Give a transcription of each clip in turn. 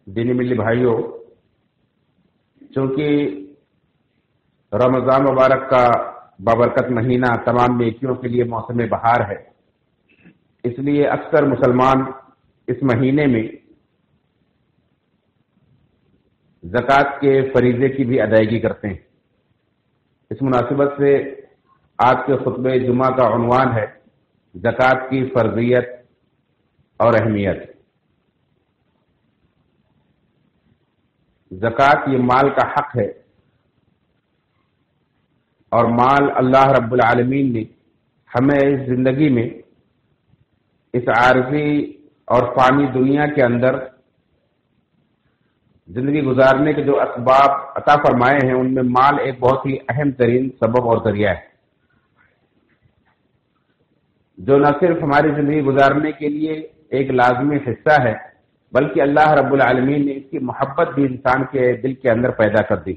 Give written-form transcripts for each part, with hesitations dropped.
دینی ملی بھائیوں، چونکہ رمضان مبارک کا بابرکت مہینہ تمام نیکیوں کے لیے موسم بہار ہے، اس لیے اکثر مسلمان اس مہینے میں زکوٰۃ کے فریضے کی بھی ادائیگی کرتے ہیں۔ اس مناسبت سے آج کے خطبہ جمعہ کا عنوان ہے زکوٰۃ کی فرضیت اور اہمیت۔ زکوٰۃ یہ مال کا حق ہے، اور مال اللہ رب العالمین نے ہمیں اس زندگی میں اس عارضی اور فانی دنیا کے اندر زندگی گزارنے کے جو اسباب عطا فرمائے ہیں ان میں مال ایک بہت ہی اہم ترین سبب اور ذریعہ ہے، جو نہ صرف ہماری زندگی گزارنے کے لیے ایک لازمی حصہ ہے بلکہ اللہ رب العالمین نے اس کی محبت بھی انسان کے دل کے اندر پیدا کر دی،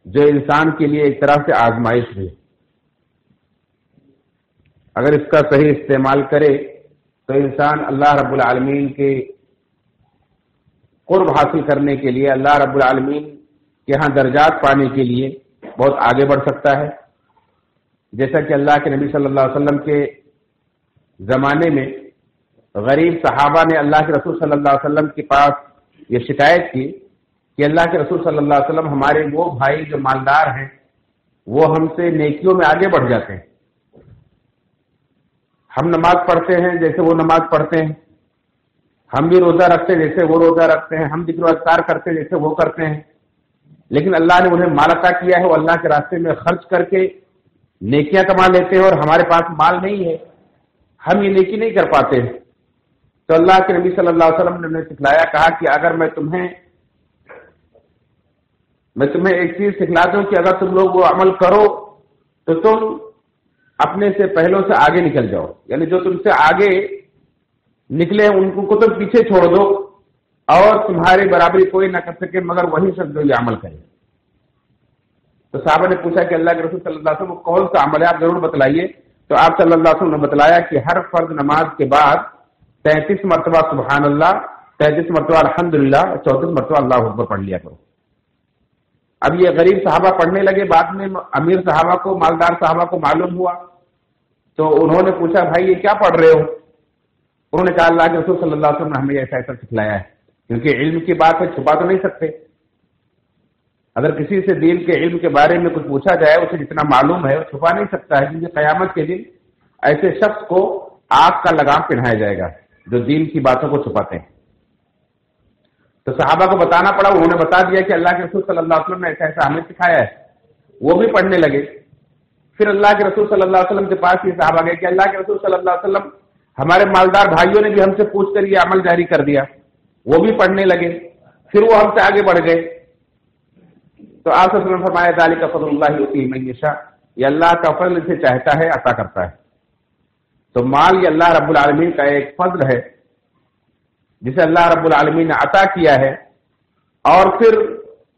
جو انسان کے لیے ایک طرح سے آزمائش بھی ہے۔ اگر اس کا صحیح استعمال کرے تو انسان اللہ رب العالمین کے قرب حاصل کرنے کے لیے، اللہ رب العالمین کے ہاں درجات پانے کے لیے بہت آگے بڑھ سکتا ہے۔ جیسا کہ اللہ کے نبی صلی اللہ علیہ وسلم کے زمانے میں غریب صحابہ نے اللہ کے رسول صلی اللہ علیہ وسلم کے پاس یہ شکایت کی کہ اللہ کے رسول صلی اللہ علیہ وسلم، ہمارے وہ بھائی جو مالدار ہیں وہ ہم سے نیکیوں میں آگے بڑھ جاتے ہیں، ہم نماز پڑھتے ہیں جیسے وہ نماز پڑھتے ہیں، ہم بھی روزہ رکھتے ہیں جیسے وہ روزہ رکھتے ہیں، ہم ذکر و اذکار کرتے ہیں جیسے وہ کرتے ہیں، لیکن اللہ نے انہیں مال عطا کیا ہے، وہ اللہ کے راستے میں خرچ کر کے نیکیاں کما لیتے ہیں، اور ہمارے پاس مال نہیں ہے، ہم یہ نیکی نہیں کر پاتے ہیں۔ تو اللہ کے نبی صلی اللہ علیہ وسلم نے انہیں سکھلایا، کہا کہ اگر میں تمہیں ایک چیز سکھلا دوں کہ اگر تم لوگ وہ عمل کرو تو تم اپنے سے پہلوں سے آگے نکل جاؤ، یعنی جو تم سے آگے نکلے ان کو تم پیچھے چھوڑ دو، اور تمہاری برابری کوئی نہ کر سکے مگر وہی شخص جو یہ عمل کرے۔ تو صحابہ نے پوچھا کہ اللہ کے رسول صلی اللہ علیہ وسلم کون سا عمل ہے، آپ ضرور بتلائیے۔ تو آپ صلی اللہ علیہ وسلم نے بتلایا کہ ہر فرض نماز کے بعد 33 مرتبہ سبحان اللہ، 33 مرتبہ الحمدللہ، 34 مرتبہ اللہ اکبر پڑھ لیا کرو۔ اب یہ غریب صحابہ پڑھنے لگے، بعد میں امیر صحابہ کو، مالدار صحابہ کو معلوم ہوا، تو انہوں نے پوچھا بھائی یہ کیا پڑھ رہے ہو؟ انہوں نے کہا اللہ کے رسول صلی اللہ علیہ وسلم نے ہمیں ایسا ایسا سکھلایا ہے، کیونکہ علم کی بات ہے، چھپا تو نہیں سکتے۔ اگر کسی سے دین کے علم کے بارے میں کچھ پوچھا جائے، اسے جتنا معلوم ہے وہ چھپا نہیں سکتا ہے، کیونکہ قیامت کے دن ایسے شخص کو آگ کا لگام پہنایا جائے گا جو دین کی باتوں کو چھپاتے ہیں۔ تو صحابہ کو بتانا پڑا، انہوں نے بتا دیا کہ اللہ کے رسول صلی اللہ علیہ وسلم نے ایسا ایسا ہمیں سکھایا ہے، وہ بھی پڑھنے لگے۔ پھر اللہ کے رسول صلی اللہ علیہ وسلم کے پاس یہ صحابہ گئے کہ اللہ کے رسول صلی اللہ علیہ وسلم، ہمارے مالدار بھائیوں نے بھی ہم سے پوچھ کر یہ عمل جاری کر دیا، وہ بھی پڑھنے لگے، پھر وہ ہم سے آگے بڑھ گئے۔ تو آپ صلی اللہ علیہ وسلم نے فرمایا ذالک فضل اللہ یؤتیہ من یشاء، یہ اللہ کا فضل سے چاہتا ہے عطا کرتا ہے۔ تو مال یہ اللہ رب العالمین کا ایک فضل ہے جسے اللہ رب العالمین نے عطا کیا ہے، اور پھر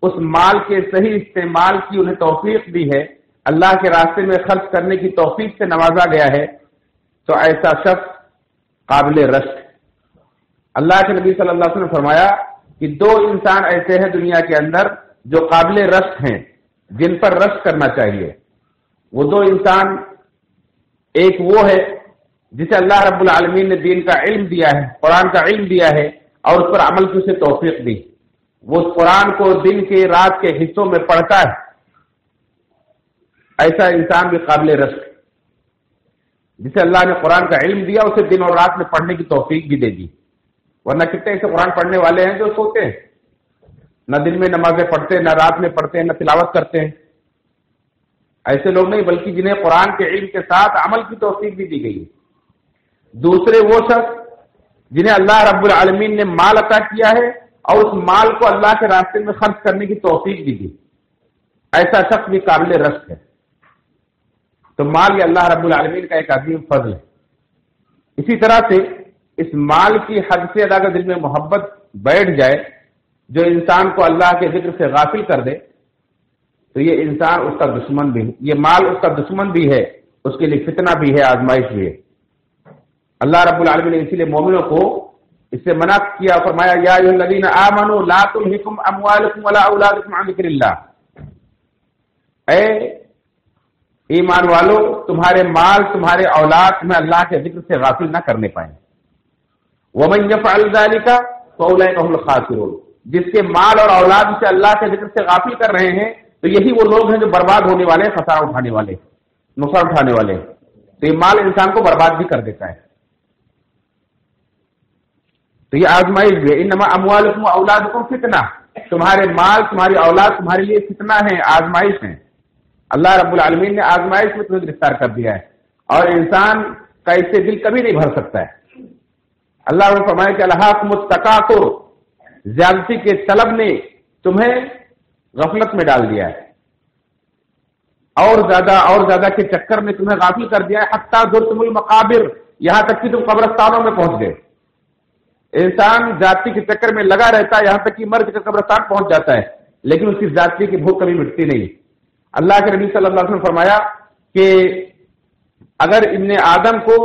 اس مال کے صحیح استعمال کی انہیں توفیق دی ہے، اللہ کے راستے میں خرچ کرنے کی توفیق سے نوازا گیا ہے، تو ایسا شخص قابل رشک۔ اللہ کے نبی صلی اللہ علیہ وسلم نے فرمایا کہ 2 انسان ایسے ہیں دنیا کے اندر جو قابل رشک ہیں، جن پر رشک کرنا چاہیے۔ وہ 2 انسان، ایک وہ ہے جسے اللہ رب العالمین نے دین کا علم دیا ہے، قرآن کا علم دیا ہے، اور اس پر عمل کی اسے توفیق دی، وہ اس قرآن کو دن کے رات کے حصوں میں پڑھتا ہے، ایسا انسان بھی قابل رشک، جسے اللہ نے قرآن کا علم دیا اسے دن اور رات میں پڑھنے کی توفیق بھی دے دی۔ ورنہ کتنے ایسے قرآن پڑھنے والے ہیں جو سوتے ہیں، نہ دن میں نمازیں پڑھتے ہیں، نہ رات میں پڑھتے ہیں، نہ تلاوت کرتے ہیں۔ ایسے لوگ نہیں، بلکہ جنہیں قرآن کے علم کے ساتھ عمل کی توفیق بھی دی گئی ہے۔ دوسرے وہ شخص جنہیں اللہ رب العالمین نے مال عطا کیا ہے اور اس مال کو اللہ کے راستے میں خرچ کرنے کی توفیق بھی دی، ایسا شخص بھی قابل رشک ہے۔ تو مال یہ اللہ رب العالمین کا ایک عظیم فضل ہے۔ اسی طرح سے اس مال کی حد سے اگر دل میں محبت بیٹھ جائے جو انسان کو اللہ کے ذکر سے غافل کر دے، تو یہ انسان اس کا دشمن بھی ہے، یہ مال اس کا دشمن بھی ہے، اس کے لیے فتنہ بھی ہے، آزمائش بھی ہے۔ اللہ رب العالمین نے اسی لیے مومنوں کو اس سے منع کیا، فرمایا یا ایھا الذین آمنوا لا تلھکم اموالکم ولا اولادکم عن ذکر اللہ، اے ایمان والو تمہارے مال تمہارے اولاد تمہیں اللہ کے ذکر سے غافل نہ کرنے پائیں۔ ومن یفعل ذلک فاولئک هم الخاسرون، جس کے مال اور اولاد سے اللہ کے ذکر سے غافل کر رہے ہیں تو یہی وہ لوگ ہیں جو برباد ہونے والے ہیں، خسارہ اٹھانے والے، نقصان اٹھانے والے۔ تو یہ مال انسان کو برباد بھی کر دیتا ہے۔ تو یہ آزمائش بھی ہے، انما اموالکم واولادکم فتنہ، تمہارے مال تمہاری اولاد تمہارے لیے فتنہ ہے، آزمائش ہے۔ اللہ رب العالمین نے آزمائش میں تمہیں گرفتار کر دیا ہے، اور انسان کا اس سے دل کبھی نہیں بھر سکتا ہے۔ اللہ نے فرمایا کہ الہاکم التکاثر، زیادتی کے طلب نے تمہیں غفلت میں ڈال دیا ہے، اور زیادہ کے چکر میں تمہیں غافل کر دیا ہے، حتی زرتم المقابر، یہاں تک کہ تم قبرستانوں میں پہنچ گئے۔ انسان ذاتی کے چکر میں لگا رہتا ہے، یہاں تک کہ مرد کا قبرستان پہنچ جاتا ہے، لیکن اس کی ذاتی کی بھوک کبھی مٹتی نہیں۔ اللہ کے نبی صلی اللہ علیہ وسلم نے فرمایا کہ اگر ابن آدم کو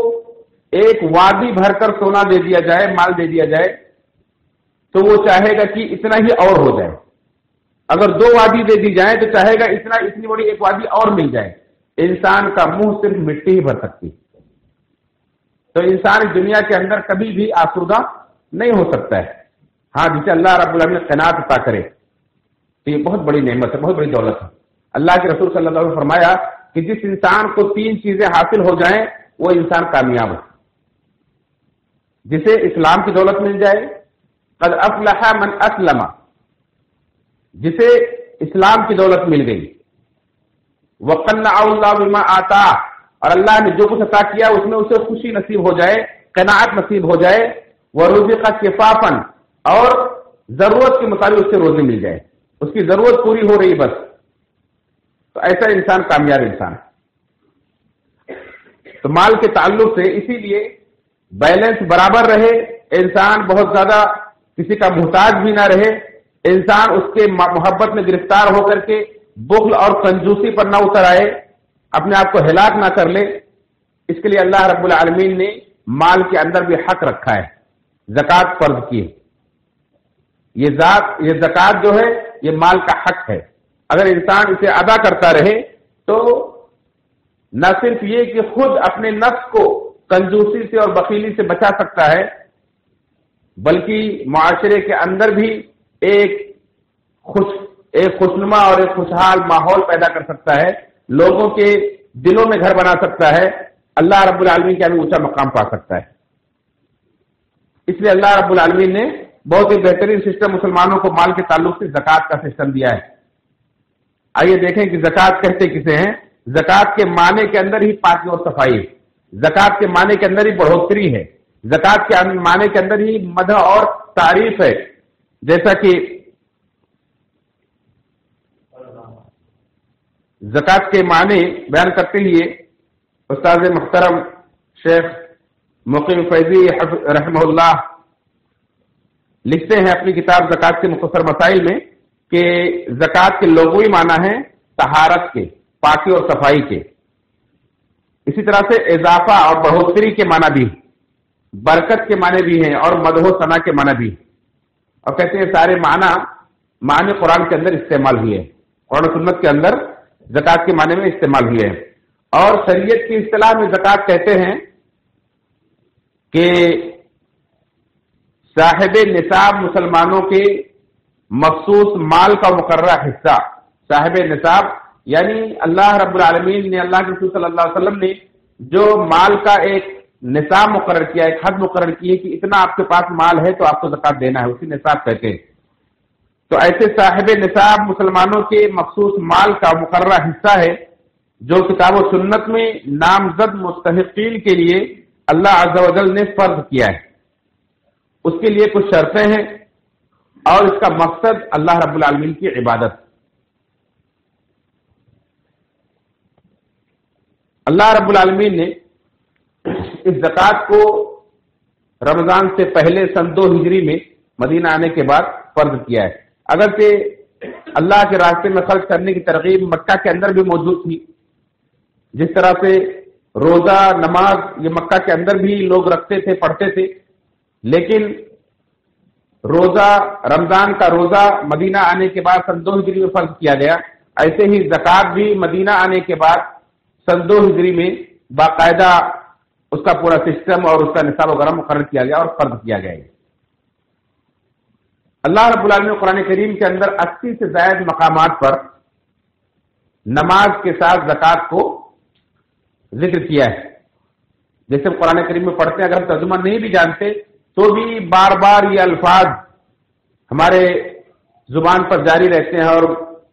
ایک وادی بھر کر سونا دے دیا جائے، مال دے دیا جائے، تو وہ چاہے گا کہ اتنا ہی اور ہو جائے۔ اگر 2 وادی دے دی جائیں تو چاہے گا اتنی بڑی ایک وادی اور مل جائے۔ انسان کا منہ صرف مٹی ہی بھر سکتی، تو انسان اس دنیا کے اندر کبھی بھی آسودہ نہیں ہو سکتا ہے۔ ہاں، جسے اللہ رب العالمین قناعت عطا کرے تو یہ بہت بڑی نعمت ہے، بہت بڑی دولت ہے۔ اللہ کے رسول صلی اللہ علیہ وسلم نے فرمایا کہ جس انسان کو 3 چیزیں حاصل ہو جائیں وہ انسان کامیاب ہے۔ جسے اسلام کی دولت مل جائے، قد افلح من اسلم، جسے اسلام کی دولت مل گئی، وقنعه اللہ بما آتا، اور اللہ نے جو کچھ عطا کیا اس میں اسے خوشی نصیب ہو جائے، قناعت نصیب ہو جائے، ورزق کفافا، اور ضرورت کے مطابق اس سے روزی مل جائے، اس کی ضرورت پوری ہو رہی بس، تو ایسا انسان کامیاب انسان ہے۔ تو مال کے تعلق سے اسی لیے بیلنس برابر رہے، انسان بہت زیادہ کسی کا محتاج بھی نہ رہے، انسان اس کے محبت میں گرفتار ہو کر کے بخل اور کنجوسی پر نہ اتر آئے، اپنے آپ کو ہلاک نہ کر لے۔ اس کے لیے اللہ رب العالمین نے مال کے اندر بھی حق رکھا ہے، زکوٰۃ فرض کی ہے۔ یہ زکوٰۃ جو ہے یہ مال کا حق ہے، اگر انسان اسے ادا کرتا رہے تو نہ صرف یہ کہ خود اپنے نفس کو کنجوسی سے اور بخیلی سے بچا سکتا ہے، بلکہ معاشرے کے اندر بھی ایک خوشنما اور ایک خوشحال ماحول پیدا کر سکتا ہے، لوگوں کے دلوں میں گھر بنا سکتا ہے، اللہ رب العالمین کا بھی اونچا مقام پا سکتا ہے۔ اس لیے اللہ رب العالمین نے بہت ہی بہترین سسٹم مسلمانوں کو مال کے تعلق سے زکوٰۃ کا سسٹم دیا ہے۔ آئیے دیکھیں کہ زکوٰۃ کہتے کسے ہیں۔ زکوٰۃ کے معنی کے اندر ہی پاکی اور صفائی ہے، زکوٰۃ کے معنی کے اندر ہی بڑھوتری ہے، زکوٰۃ کے معنی کے اندر ہی مدح اور تعریف ہے، جیسا کہ زکوٰۃ کے معنی بیان کرتے ہوئے استاد محترم شیخ مقیم فیضی رحمہ اللہ لکھتے ہیں اپنی کتاب زکوٰۃ کے مختصر مسائل میں کہ زکوٰۃ کے لغوی معنی ہیں طہارت کے، پاکی اور صفائی کے، اسی طرح سے اضافہ اور بڑھوتری کے معنی بھی، برکت کے معنی بھی ہیں، اور مدح و ثنا کے معنی بھی، اور کہتے ہیں سارے معنی قرآن کے اندر استعمال ہوئے ہیں، قرآن و سنت کے اندر زکوٰۃ کے معنی میں استعمال ہوئے ہیں۔ اور شریعت کی اصطلاح میں زکوٰۃ کہتے ہیں کہ صاحب نصاب مسلمانوں کے مخصوص مال کا مقررہ حصہ، صاحب نصاب یعنی اللہ رب العالمین نے، اللہ کے رسول صلی اللہ علیہ وسلم نے جو مال کا ایک نصاب مقرر کیا، ایک حد مقرر کی ہے کہ اتنا آپ کے پاس مال ہے تو آپ کو زکوٰۃ دینا ہے، اسی نصاب کہتے ہیں۔ تو ایسے صاحب نصاب مسلمانوں کے مخصوص مال کا مقررہ حصہ ہے جو کتاب و سنت میں نامزد مستحقین کے لیے اللہ عز و جل نے فرض کیا ہے۔ اس کے لیے کچھ شرطیں ہیں اور اس کا مقصد اللہ رب العالمین کی عبادت۔ اللہ رب العالمین نے اس زکوٰۃ کو رمضان سے پہلے سن 2 ہجری میں مدینہ آنے کے بعد فرض کیا ہے، اگرچہ اللہ کے راستے میں خرچ کرنے کی ترغیب مکہ کے اندر بھی موجود تھی، جس طرح سے روزہ نماز یہ مکہ کے اندر بھی لوگ رکھتے تھے، پڑھتے تھے، لیکن روزہ رمضان کا روزہ مدینہ آنے کے بعد سن 2 ہجری میں فرض کیا گیا، ایسے ہی زکوٰۃ بھی مدینہ آنے کے بعد سن 2 ہجری میں باقاعدہ اس کا پورا سسٹم اور اس کا نصاب وغیرہ مقرر کیا گیا اور فرض کیا گیا ہے۔ اللہ رب العالمین نے قرآن کریم کے اندر 80 سے زائد مقامات پر نماز کے ساتھ زکوٰۃ کو ذکر کیا ہے۔ جیسے قرآن کریم میں پڑھتے ہیں، اگر ہم ترجمہ نہیں بھی جانتے تو بھی بار بار یہ الفاظ ہمارے زبان پر جاری رہتے ہیں اور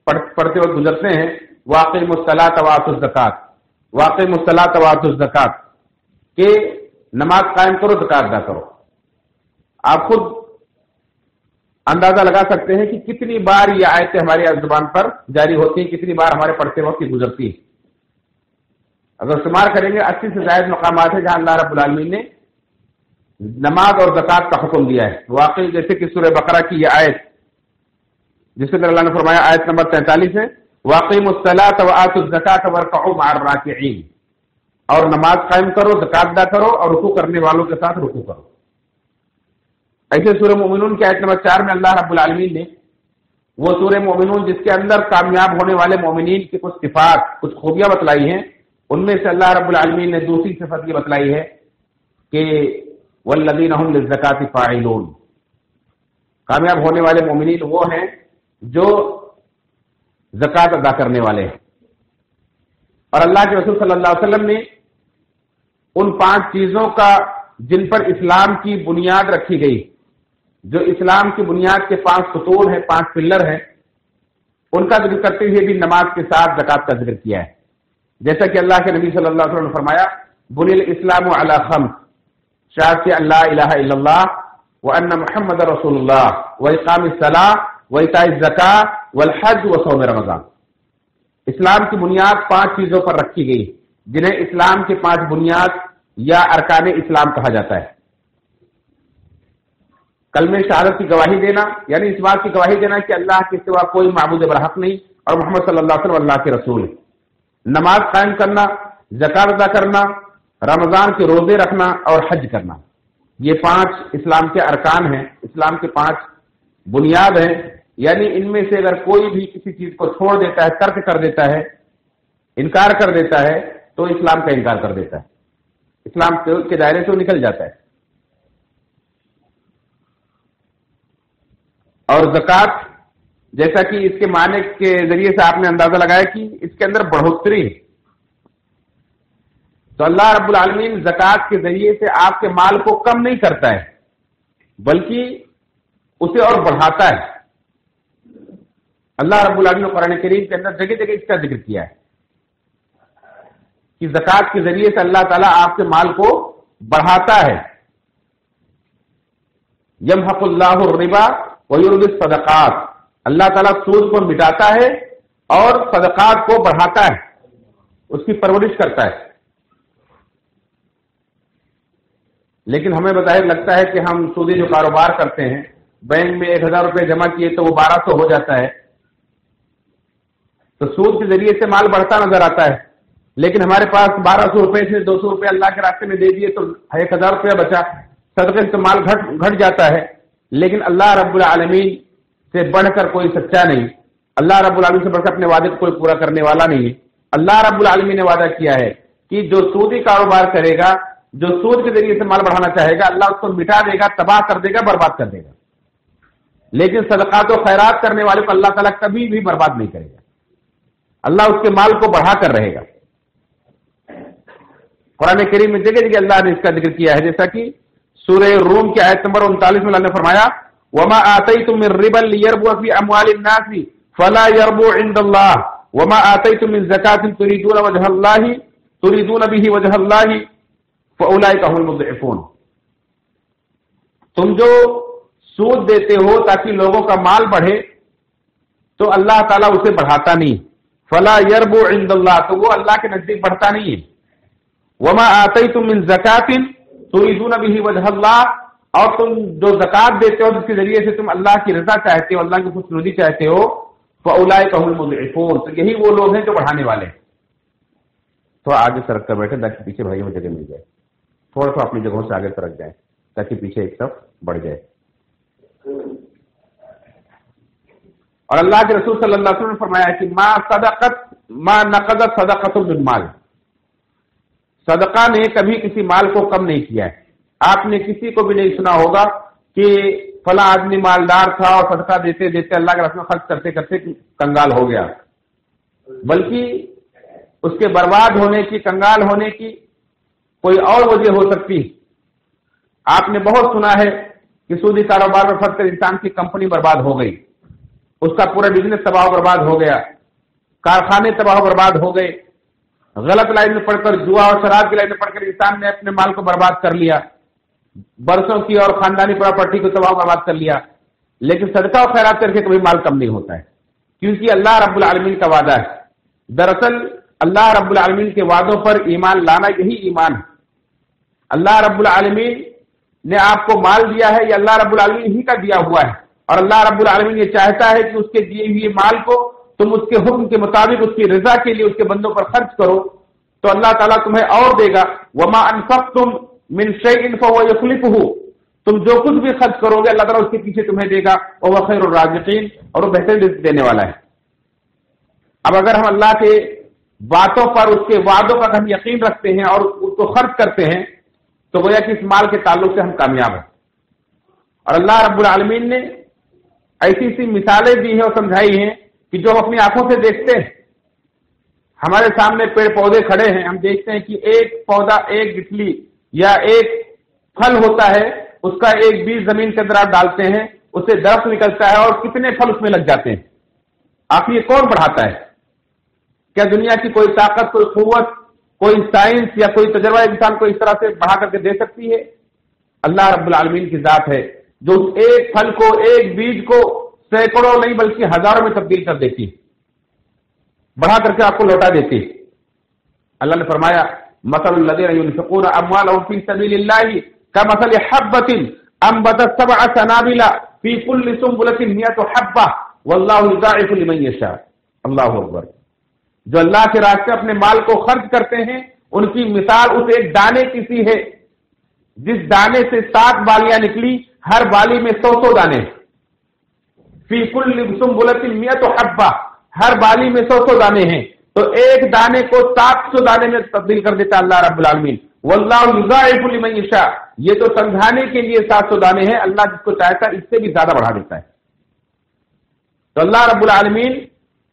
پڑھتے وقت گزرتے ہیں۔ واقعی الصلاۃ وآتوا الزکوٰۃ، واقعی الصلاۃ وآتوا الزکوٰۃ، کہ نماز قائم کرو، زکوٰۃ ادا کرو۔ آپ خود اندازہ لگا سکتے ہیں کہ کتنی بار یہ آیتیں ہماری زبان پر جاری ہوتی ہیں، کتنی بار ہمارے پڑھتے وقت یہ گزرتی ہیں۔ اگر شمار کریں گے 80 سے زائد مقامات ہیں جہاں اللہ رب العالمین نے نماز اور زکوٰۃ کا حکم دیا ہے۔ واقعی جیسے کہ سورہ بقرہ کی یہ آیت جس کے اندر اللہ نے فرمایا، آیت نمبر 43 ہے، وَأَقِیمُوا الصَّلَاةَ وَآتُوا الزَّکَاةَ وَارْکَعُوا مَعَ الرَّاکِعِینَ، اور نماز قائم کرو، زکوٰۃ ادا کرو اور رکوع کرنے والوں کے ساتھ رکوع کرو۔ ایسے سورہ مومنون کی آیت نمبر 4 میں اللہ رب العالمین نے وہ سورہ مومنون جس کے اندر کامیاب ہونے والے مومنین کی کچھ صفات، کچھ خوبیاں بتلائی ہیں، ان میں سے اللہ رب العالمین نے دوسری صفت یہ بتلائی ہے کہ والذین هم للزکاة فاعلون، کامیاب ہونے والے مومنین وہ ہیں جو زکوٰۃ ادا کرنے والے ہیں۔ اور اللہ کے رسول صلی اللہ علیہ وسلم نے ان 5 چیزوں کا جن پر اسلام کی بنیاد رکھی گئی، جو اسلام کی بنیاد کے 5 ستون ہیں، 5 پلر ہیں، ان کا ذکر کرتے ہوئے بھی نماز کے ساتھ زکوٰۃ کا ذکر کیا ہے۔ جیسا کہ اللہ کے نبی صلی اللہ علیہ وسلم نے فرمایا، بنی الاسلام علی 5، شہادت اللہ الہ الا اللہ وان محمد رسول اللہ واقام الصلاۃ وایتاء الزکاۃ والحج وصوم رمضان۔ اسلام کی بنیاد 5 چیزوں پر رکھی گئی جنہیں اسلام کے 5 بنیاد یا ارکان اسلام کہا جاتا ہے۔ کلمہ شہادت کی گواہی دینا، یعنی اس بات کی گواہی دینا کہ اللہ کے سوا کوئی معبود برحق نہیں اور محمد صلی اللہ علیہ وسلم اللہ کے رسول ہے۔ نماز قائم کرنا، زکوٰۃ ادا کرنا، رمضان کے روزے رکھنا اور حج کرنا، یہ 5 اسلام کے ارکان ہیں، اسلام کے 5 بنیاد ہیں۔ یعنی ان میں سے اگر کوئی بھی کسی چیز کو چھوڑ دیتا ہے، ترک کر دیتا ہے، انکار کر دیتا ہے تو اسلام کا انکار کر دیتا ہے، اسلام کے دائرے سے وہ نکل جاتا ہے۔ اور زکوٰۃ، جیسا کہ اس کے معنی کے ذریعے سے آپ نے اندازہ لگایا کہ اس کے اندر بڑھوتری ہے، تو اللہ رب العالمین زکوٰۃ کے ذریعے سے آپ کے مال کو کم نہیں کرتا ہے بلکہ اسے اور بڑھاتا ہے۔ اللہ رب العالمین نے قرآن کریم کے اندر جگہ جگہ اس کا ذکر کیا ہے کہ زکوٰۃ کے ذریعے سے اللہ تعالیٰ آپ کے مال کو بڑھاتا ہے۔ یمحق اللہ الربا ویربی الصدقات، اللہ تعالیٰ سود کو مٹاتا ہے اور صدقات کو بڑھاتا ہے، اس کی پرورش کرتا ہے۔ لیکن ہمیں بظاہر لگتا ہے کہ ہم سودی جو کاروبار کرتے ہیں، بینک میں 1000 روپے جمع کیے تو وہ 1200 ہو جاتا ہے، تو سود کے ذریعے سے مال بڑھتا نظر آتا ہے، لیکن ہمارے پاس 1200 روپے سے 200 روپے اللہ کے راستے میں دے دیے تو 1000 روپیہ بچا، صدقے سے مال گھٹ جاتا ہے۔ لیکن اللہ رب العالمین سے بڑھ کر کوئی سچا نہیں، اللہ رب العالمین سے بڑھ کر اپنے وعدے کو کوئی پورا کرنے والا نہیں ہے۔ اللہ رب العالمین نے وعدہ کیا ہے کہ جو سودی کاروبار کرے گا، جو سود کے ذریعے سے مال بڑھانا چاہے گا، اللہ اس کو مٹا دے گا، تباہ کر دے گا، برباد کر دے گا۔ لیکن صدقات و خیرات کرنے والے کو اللہ تعالیٰ کبھی بھی برباد نہیں کرے گا، اللہ اس کے مال کو بڑھا کر رہے گا۔ قرآن کریم میں جگہ جگہ اللہ نے اس کا ذکر کیا ہے، جیسا کہ سورہ روم کی آیت نمبر 39 میں اللہ نے فرمایا، وَمَا آتَيْتُم مِّن رِّبًا لِيَرْبُوَ فِي أَمْوَالِ النَّاسِ فَلَا يَرْبُو عِندَ اللَّهِ وَمَا آتَيْتُم مِّن زَكَاةٍ تُرِيدُونَ بِهِ وَجْهَ اللَّهِ فَأُولَٰئِكَ هُمُ الْمُضْعِفُونَ۔ تم جو سود دیتے ہو تاکہ لوگوں کا مال بڑھے تو اللہ تعالیٰ اسے بڑھاتا نہیں، فَلَا يَرْبُو عِندَ اللَّهِ، تو وہ اللہ کے نزدیک بڑھتا نہیں ہے۔ وَمَا آتَيْتُم مِّن زَكَاةٍ تُرِيدُونَ بِهِ وَجْهَ اللَّهِ، اور تم جو زکوٰۃ دیتے ہو جس کے ذریعے سے تم اللہ کی رضا چاہتے ہو، اللہ کی خوشنودی چاہتے ہو، فَأُولَٰئِكَ هُمُ الْمُضْعِفُونَ، تو یہی وہ لوگ ہیں جو بڑھانے والے ہیں۔ تھوڑا آگے سرک کر بیٹھے تاکہ پیچھے بھائیوں میں جگہ مل جائے، تھوڑا سا اپنی جگہوں سے آگے سرک جائیں تاکہ پیچھے ایک طرف بڑھ جائے۔ اور اللہ کے رسول صلی اللہ علیہ وسلم نے فرمایا کہ ما نقضت صدقۃ من مال، صدقہ نے کبھی کسی مال کو کم نہیں کیا ہے۔ آپ نے کسی کو بھی نہیں سنا ہوگا کہ فلاں آدمی مالدار تھا اور صدقہ دیتے دیتے اللہ کے راستے میں خرچ کرتے کرتے کنگال ہو گیا، بلکہ اس کے برباد ہونے کی، کنگال ہونے کی کوئی اور وجہ ہو سکتی۔ آپ نے بہت سنا ہے کہ سودی کاروبار میں پھنس کر انسان کی کمپنی برباد ہو گئی، اس کا پورا بزنس تباہ و برباد ہو گیا، کارخانے تباہ و برباد ہو گئے، غلط لائن میں پڑھ کر، جوا اور شراب کی لائن میں پڑھ کر انسان نے اپنے مال کو برباد کر لیا، برسوں کی اور خاندانی پراپرٹی کو تباہ و برباد کر لیا۔ لیکن صدقہ و خیرات کر کے کبھی مال کم نہیں ہوتا ہے، کیونکہ اللہ رب العالمین کا وعدہ ہے۔ دراصل اللہ رب العالمین کے وعدوں پر ایمان لانا یہی ایمان ہے۔ اللہ رب العالمین نے آپ کو مال دیا ہے، یہ اللہ رب العالمین ہی کا دیا ہوا ہے، اور اللہ رب العالمین یہ چاہتا ہے کہ اس کے دیے ہوئے مال کو تم اس کے حکم کے مطابق اس کی رضا کے لیے اس کے بندوں پر خرچ کرو تو اللہ تعالیٰ تمہیں اور دے گا۔ وما انفقتم من شیء فهو یخلفہ، تم جو کچھ بھی خرچ کرو گے اللہ تعالیٰ اس کے پیچھے تمہیں دے گا، وهو خیر الرازقین، اور وہ بہترین رزق دینے والا ہے۔ اب اگر ہم اللہ کے باتوں پر، اس کے وعدوں پر ہم یقین رکھتے ہیں اور اس کو خرچ کرتے ہیں تو گویا کہ اس مال کے تعلق سے ہم کامیاب ہیں۔ اور اللہ رب العالمین نے ایسی سی مثالیں دی ہیں اور سمجھائی ہیں کہ جو ہم اپنی آنکھوں سے دیکھتے ہیں، ہمارے سامنے پیڑ پودے کھڑے ہیں، ہم دیکھتے ہیں کہ ایک پودا، ایک گٹھلی یا ایک پھل ہوتا ہے، اس کا ایک بیج زمین کے اندر آپ ڈالتے ہیں، اسے درخت نکلتا ہے اور کتنے پھل اس میں لگ جاتے ہیں۔ آپ یہ کون بڑھاتا ہے؟ کیا دنیا کی کوئی طاقت، کوئی قوت، کوئی سائنس یا کوئی تجربہ انسان کو اس طرح سے بڑھا کر کے دے سکتی ہے؟ اللہ رب العالمین کی ذات ہے جو اس ایک پھل کو، ایک بیج کو سینکڑوں نہیں بلکہ ہزاروں میں تبدیل کر دیتی، بڑھا کر کے آپ کو لوٹا دیتی۔ اللہ نے فرمایا مثل الذین ينفقون اموالهم فی سبیل اللہ کمثل حبۃ انبتت سبع سنابل فی کل سنبلۃ مئۃ حبۃ واللہ یضاعف لمن یشاء۔ اللہ اکبر۔ جو اللہ کے راستے اپنے مال کو خرچ کرتے ہیں ان کی مثال اس ایک دانے کی سی ہے، جس دانے سے 7 بالیاں نکلی، ہر بالی میں 100 دانے، فی کل سنبلۃ مئۃ حبۃ، ہر بالی میں 100 دانے ہیں، تو ایک دانے کو 700 دانے میں تبدیل کر دیتا اللہ رب العالمین۔ واللہ یضاعف لمن یشاء، یہ تو سمجھانے کے لیے 700 دانے ہیں، اللہ جس کو چاہتا ہے اس سے بھی زیادہ بڑھا دیتا ہے۔ تو اللہ رب العالمین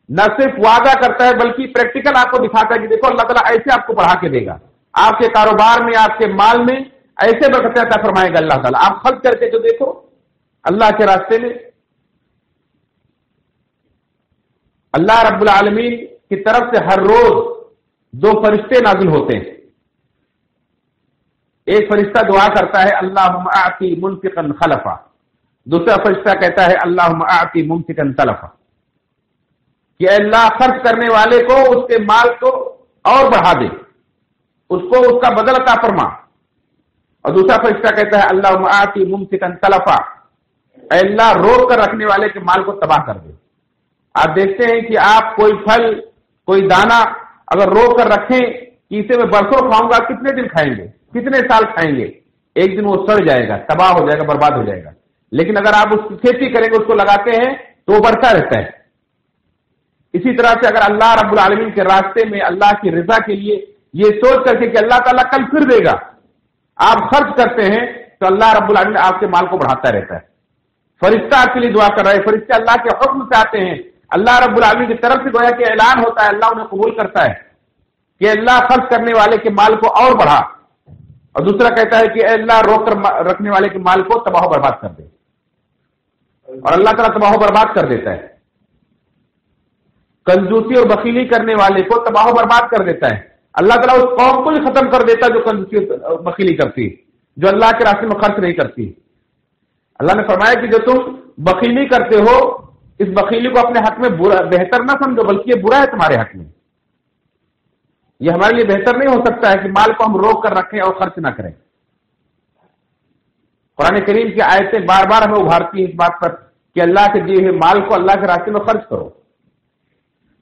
نہ صرف وعدہ کرتا ہے بلکہ پریکٹیکل آپ کو دکھاتا ہے کہ دیکھو اللہ تعالیٰ ایسے آپ کو بڑھا کے دے گا، آپ کے کاروبار میں، آپ کے مال میں ایسے برکت عطا فرمائے گا اللہ تعالیٰ۔ آپ خرچ کر کے جو دیکھو اللہ کے راستے میں، اللہ رب العالمین کی طرف سے ہر روز 2 فرشتے نازل ہوتے ہیں۔ ایک فرشتہ دعا کرتا ہے اللہم اعطی منفقا خلفا، دوسرا فرشتہ کہتا ہے اللہم اعطی ممسکا تلفا، کہ اللہ خرچ کرنے والے کو اس کے مال کو اور بڑھا دے، اس کو اس کا بدل عطا فرما، اور دوسرا فرشتہ کہتا ہے اللہم اعطی ممسکا تلفا، اے اللہ روک کر رکھنے والے کے مال کو تباہ کر دے۔ آپ دیکھتے ہیں کہ آپ کوئی پھل، کوئی دانہ اگر روک کر رکھیں کہ اسے میں برسوں کھاؤں گا، کتنے دن کھائیں گے، کتنے سال کھائیں گے، ایک دن وہ سڑ جائے گا، تباہ ہو جائے گا، برباد ہو جائے گا۔ لیکن اگر آپ اس کی کھیتی کریں گے، اس کو لگاتے ہیں تو وہ بڑھتا رہتا ہے۔ اسی طرح سے اگر اللہ رب العالمین کے راستے میں اللہ کی رضا کے لیے یہ سوچ کر کے کہ اللہ تعالیٰ کل پھر دے گا، آپ خرچ کرتے ہیں تو اللہ رب العالمین آپ کے مال کو بڑھاتا رہتا ہے۔ فرشتہ آپ کے لیے دعا کر رہا ہے، فرشتے اللہ کے حکم سے آتے ہیں، اللہ رب العالمین کی طرف سے گویا کہ اعلان ہوتا ہے، اللہ انہیں قبول کرتا ہے کہ اللہ خرچ کرنے والے کے مال کو اور بڑھا، اور دوسرا کہتا ہے کہ اے اللہ روک کر رکھنے والے کے مال کو تباہ و برباد کر دے، اور اللہ تعالیٰ تباہ و برباد کر دیتا ہے۔ کنجوسی اور بخیلی کرنے والے کو تباہ و برباد کر دیتا ہے، اللہ تعالیٰ اس قوم کو ہی ختم کر دیتا ہے جو کنجوسی اور بخیلی کرتی ہے، جو اللہ کے راستے میں خرچ نہیں کرتی۔ اللہ نے فرمایا کہ جو تم بخیلی کرتے ہو، اس بخیلی کو اپنے حق میں بہتر نہ سمجھو، بلکہ یہ برا ہے تمہارے حق میں، یہ ہمارے لیے بہتر نہیں ہو سکتا ہے کہ مال کو ہم روک کر رکھیں اور خرچ نہ کریں۔ قرآن کریم کی آیتیں بار بار ہمیں ابھارتی ہیں اس بات پر کہ اللہ کے دیے ہوئے مال کو اللہ کے راستے میں خرچ کرو،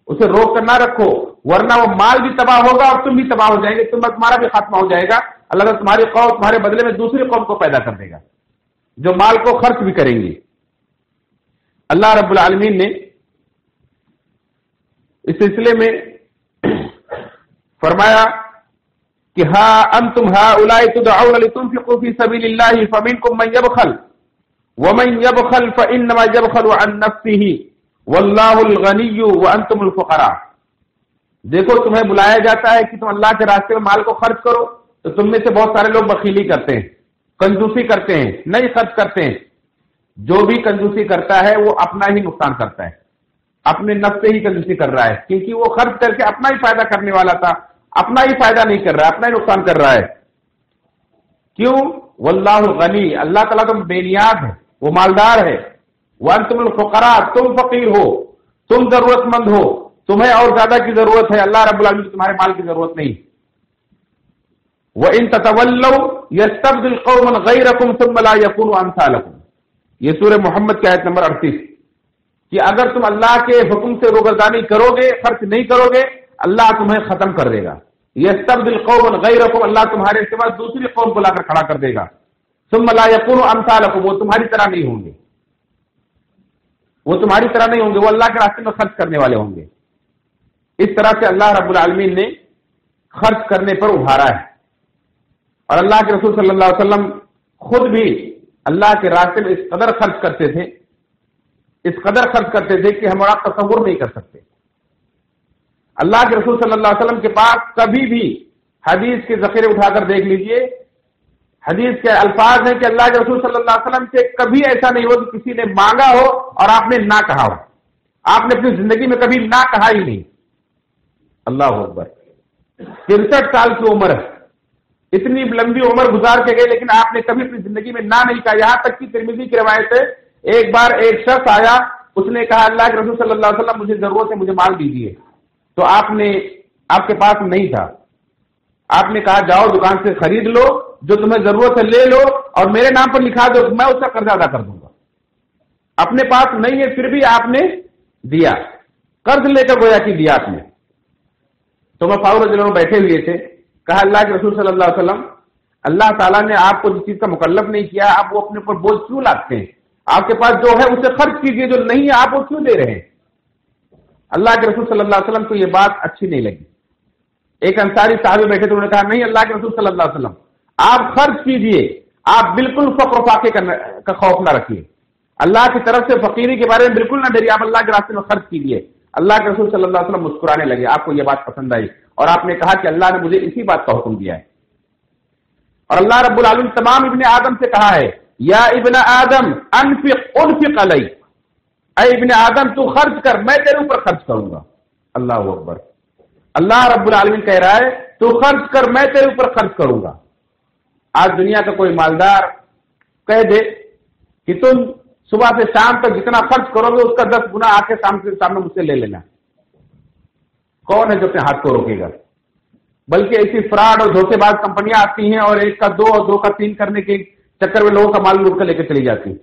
اسے روک کر نہ رکھو، ورنہ وہ مال بھی تباہ ہوگا اور تم بھی تباہ ہو جائیں گے، تمہارا بھی خاتمہ ہو جائے گا۔ اللہ تعالیٰ تمہاری قوم تمہارے بدلے میں دوسری قوم کو پیدا کر دے گا جو مال کو خرچ بھی کریں گے۔ اللہ رب العالمین نے اس سلسلے میں فرمایا کہ ہا انتم ہؤلاء تدعون لتنفقوا في سبيل الله فمنكم من يبخل ومن يبخل فانما يبخل عن نفسه والله الغني وانتم الفقراء. دیکھو تمہیں بلایا جاتا ہے کہ تم اللہ کے راستے میں مال کو خرچ کرو، تو تم میں سے بہت سارے لوگ بخیلی کرتے ہیں، کنجوسی کرتے ہیں، نہیں خرچ کرتے ہیں. جو بھی کنجوسی کرتا ہے وہ اپنا ہی نقصان کرتا ہے، اپنے نفس سے ہی کنجوسی کر رہا ہے، کیونکہ وہ خرچ کر کے اپنا ہی فائدہ کرنے والا تھا، اپنا ہی فائدہ نہیں کر رہا ہے، اپنا ہی نقصان کر رہا ہے. کیوں؟ واللہ غنی، اللہ تعالیٰ تم بے نیاز ہے، وہ مالدار ہے. وانتم الفقراء، تم فقیر ہو، تم ضرورت مند ہو، تمہیں اور زیادہ کی ضرورت ہے، اللہ رب العالمین کو تمہارے مال کی ضرورت نہیں. وَإِن تَتَوَلَّوْا يَسْتَبْدِلْ قَوْمًا غَيْرَكُمْ ثُمَّ لَا يَكُونُوا أَمْثَالَكُمْ. یہ سورہ محمد کی آیت نمبر 38 کہ اگر تم اللہ کے حکم سے روگردانی کرو گے، خرچ نہیں کرو گے، اللہ تمہیں ختم کر دے گا. یستبدل قوما غیرکم، اللہ تمہارے سوا دوسری قوم کو لا کر کھڑا کر دے گا. ثم لا یکونوا امثالکم، وہ تمہاری طرح نہیں ہوں گے، وہ تمہاری طرح نہیں ہوں گے، وہ اللہ کے راستے میں خرچ کرنے والے ہوں گے. اس طرح سے اللہ رب العالمین نے خرچ کرنے پر ابھارا ہے. اور اللہ کے رسول صلی اللہ علیہ وسلم خود بھی اللہ کے راستے میں اس قدر خرچ کرتے تھے، اس قدر خرچ کرتے تھے کہ ہم اور آپ تصور نہیں کر سکتے. اللہ کے رسول صلی اللہ علیہ وسلم کے پاس کبھی بھی، حدیث کے ذخیرے اٹھا کر دیکھ لیجئے، حدیث کے الفاظ ہیں کہ اللہ کے رسول صلی اللہ علیہ وسلم سے کبھی ایسا نہیں ہو کہ کسی نے مانگا ہو اور آپ نے نہ کہا ہو. آپ نے اپنی زندگی میں کبھی نہ کہا ہی نہیں. اللہ اکبر. 63 سال کی عمر ہے، اتنی لمبی عمر گزار کے گئے، لیکن آپ نے کبھی اپنی زندگی میں نہ نہیں کہا. یہاں تک کہ ترمذی کی روایت ہے، ایک بار ایک شخص آیا، اس نے کہا اللہ کے رسول صلی اللہ علیہ وسلم مجھے ضرورت ہے، مجھے مال دیجیے. تو آپ کے پاس نہیں تھا، آپ نے کہا جاؤ دکان سے خرید لو، جو تمہیں ضرورت ہے لے لو اور میرے نام پر لکھا دو، میں اس کا قرض ادا کر دوں گا. اپنے پاس نہیں ہے پھر بھی آپ نے دیا، قرض لے کر گویا کہ دیا آپ نے. تو میں فاروق رضی اللہ عنہ بیٹھے ہوئے تھے، کہا اللہ کے رسول صلی اللہ علیہ وسلم، اللہ تعالیٰ نے آپ کو جس چیز کا مکلف نہیں کیا، آپ وہ اپنے اوپر بوجھ کیوں لاتے ہیں؟ آپ کے پاس جو ہے اسے خرچ کیجیے، جو نہیں ہے آپ وہ کیوں دے رہے ہیں؟ اللہ کے رسول صلی اللہ علیہ وسلم کو یہ بات اچھی نہیں لگی. ایک انصاری صحابی بیٹھے تھے، انہوں نے کہا نہیں اللہ کے رسول صلی اللہ علیہ وسلم آپ خرچ کیجئے، آپ بالکل فقر و فاقے کا خوف نہ رکھیے، اللہ کی طرف سے فقیری کے بارے میں بالکل نہ ڈریے، آپ اللہ کے راستے میں خرچ کیجئے. اللہ کے رسول صلی اللہ علیہ وسلم مسکرانے لگے، آپ کو یہ بات پسند آئی اور آپ نے کہا کہ اللہ نے مجھے اسی بات کا حکم دیا ہے. اور اللہ رب العالمین تمام ابن آدم سے کہا ہے یا ابن آدم انفق علی، اے ابن آدم تو خرچ کر، میں تیرے اوپر خرچ کروں گا. اللہ اکبر. اللہ رب العالمین کہہ رہا ہے تو خرچ کر، میں تیرے اوپر خرچ کروں گا. آج دنیا کا کوئی مالدار کہہ دے کہ تم صبح سے شام تک جتنا خرچ کرو گے اس کا 10 گنا آ کے سامنے مجھ سے لے لینا، کون ہے جو اپنے ہاتھ کو روکے گا؟ بلکہ ایسی فراڈ اور دھوکے باز کمپنیاں آتی ہیں اور 1 کا 2 اور 2 کا 3 کرنے کے چکر میں لوگوں کا مال لوٹ کر لے کے چلی جاتی ہیں.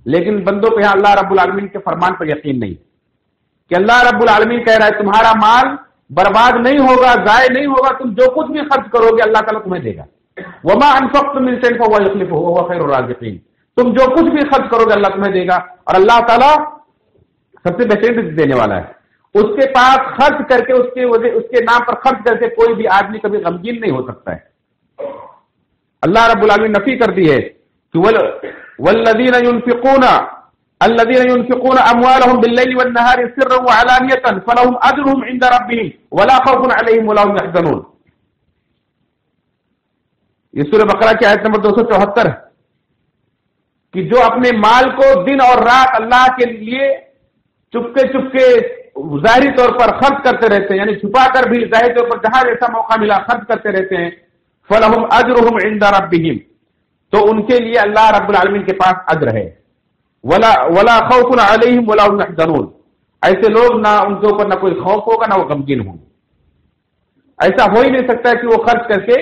لیکن بندوں پہ یہاں اللہ رب العالمین کے فرمان پر یقین نہیں کہ اللہ رب العالمین کہہ رہا ہے تمہارا مال برباد نہیں ہوگا، ضائع نہیں ہوگا، تم جو کچھ بھی خرچ کرو گے اللہ تعالیٰ تمہیں دے گا. وما انفقتم من شيء فهو يخلفه وهو خير الرازقين. تم جو کچھ بھی خرچ کرو گے اللہ تمہیں دے گا، اور اللہ تعالیٰ سب سے بہترین رزق دینے والا ہے. اس کے پاس خرچ کر کے اس کے نام پر خرچ کر کے کوئی بھی آدمی کبھی غمگین نہیں ہو سکتا ہے. اللہ رب العالمین نفی کر دی ہے کہ والذین ينفقون اموالهم بالليل والنهار سرا وعلانية فلهم اجرهم عند ربهم ولا خوف عليهم ولا هم يحزنون. یہ سورہ بقرہ کی آیت نمبر 274 ہے کہ جو اپنے مال کو دن اور رات اللہ کے لیے چپکے چپکے ظاہری طور پر خرچ کرتے رہتے ہیں، یعنی چھپا کر بھی ظاہری طور پر جہاں جیسا موقع ملا خرچ کرتے رہتے ہیں، فلهم اجرهم عند ربهم، تو ان کے لیے اللہ رب العالمین کے پاس اجر ہے. ولا خوف علیہم ولا هم يحزنون. ایسے لوگ نہ ان کے اوپر نہ کوئی خوف ہوگا نہ وہ غمگین ہوں گے. ایسا ہو ہی نہیں سکتا کہ وہ خرچ کر کے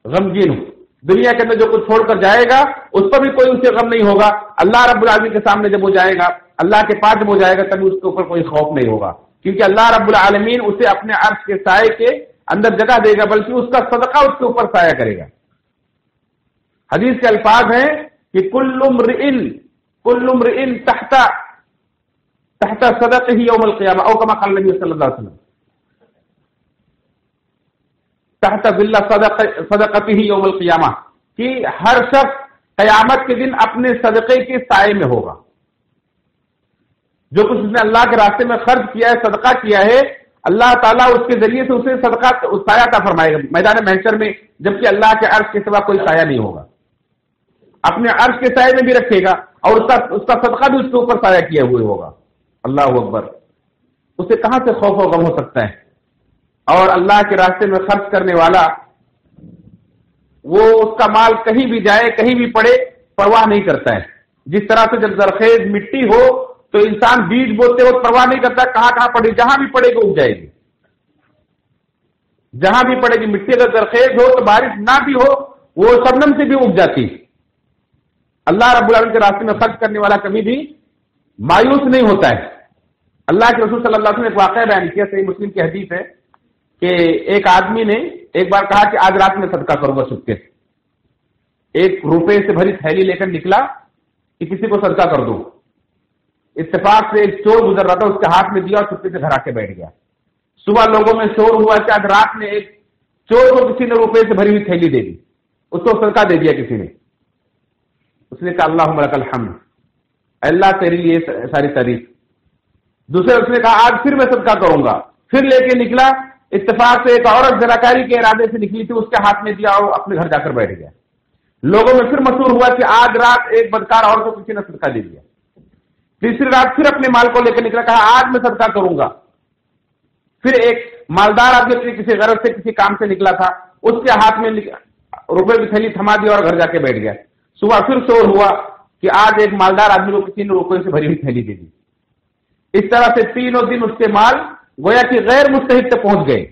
غمگین ہو. دنیا کے اندر جو کچھ چھوڑ کر جائے گا اس پر بھی کوئی اسے غم نہیں ہوگا. اللہ رب العالمین کے سامنے جب وہ جائے گا، اللہ کے پاس جب وہ جائے گا، تبھی اس کے اوپر کوئی خوف نہیں ہوگا، کیونکہ اللہ رب العالمین اسے اپنے عرش کے سائے کے اندر جگہ دے گا، بلکہ اس کا صدقہ اس کے اوپر سایہ کرے گا. حدیث کے الفاظ ہیں کہ کل امرئ تحت تحت صدقہ یوم القیامہ او کما قال نبی صلی اللہ علیہ وسلم، تحت ظل صدقتہ یوم القیامہ، کہ ہر شخص قیامت کے دن اپنے صدقے کے سائے میں ہوگا. جو کچھ اس نے اللہ کے راستے میں خرچ کیا ہے، صدقہ کیا ہے، اللہ تعالیٰ اس کے ذریعے سے اسے صدقہ سایہ عطا فرمائے گا میدان محشر میں، جبکہ اللہ کے عرش کے سوا کوئی سایہ نہیں ہوگا. اپنے عرش کے سائے میں بھی رکھے گا اور اس کا صدقہ بھی اس کے اوپر سایہ کیا ہوئے ہوگا. اللہ اکبر. اسے کہاں سے خوف و غم ہو سکتا ہے؟ اور اللہ کے راستے میں خرچ کرنے والا، وہ اس کا مال کہیں بھی جائے، کہیں بھی پڑے، پرواہ نہیں کرتا ہے. جس طرح سے جب زرخیز مٹی ہو تو انسان بیج بوتے وقت پرواہ نہیں کرتا کہاں کہاں پڑے، جہاں بھی پڑے گا اگ جائے گی. جہاں بھی پڑے گی مٹی، اگر زرخیز ہو تو بارش نہ بھی ہو وہ شبنم سے بھی اگ جاتی. اللہ رب العالمین کے راستے میں خرچ کرنے والا کبھی بھی مایوس نہیں ہوتا ہے. اللہ کے رسول صلی اللہ علیہ وسلم نے ایک واقعہ بیان کیا، صحیح مسلم کی حدیث ہے کہ ایک آدمی نے ایک بار کہا کہ آج رات میں صدقہ کروں گا چپکے سے. 1 روپے سے بھری تھیلی لے کر نکلا کہ کسی کو صدقہ کر دوں. اتفاق سے ایک چور گزر رہا تھا، اس کے ہاتھ میں دیا اور چپکے سے گھر آ کے بیٹھ گیا. صبح لوگوں میں شور ہوا کہ آج رات میں ایک چور کو کسی نے روپے سے بھری ہوئی تھیلی دے دی، اس کو صدقہ دے دیا کسی نے. اس نے کہا اللہم لک الحمد، اللہ تیرے لیے ساری تعریف. دوسرے اس نے کہا آج پھر میں صدقہ کروں گا، پھر لے کے نکلا. اتفاق سے ایک عورت زناکاری کے ارادے سے نکلی تھی، اس کے ہاتھ میں دیا اور اپنے گھر جا کر بیٹھ گیا. لوگوں میں پھر مشہور ہوا کہ آج رات ایک بدکار عورت کو کسی نے صدقہ دے دیا. تیسری رات پھر اپنے مال کو لے کر نکلا، کہا آج میں صدقہ کروں گا. پھر ایک مالدار آدمی اپنی کسی غرض سے کسی کام سے نکلا تھا، اس کے ہاتھ میں روپے کی تھیلی تھما دیا اور گھر جا کے بیٹھ گیا. صبح پھر شور ہوا کہ آج ایک مالدار آدمی کو کسی نے روپے سے بھری ہوئی تھیلی دے دی. اس طرح سے 3 دن اس کے مال گویا کہ غیر مستحق تک پہنچ گئے.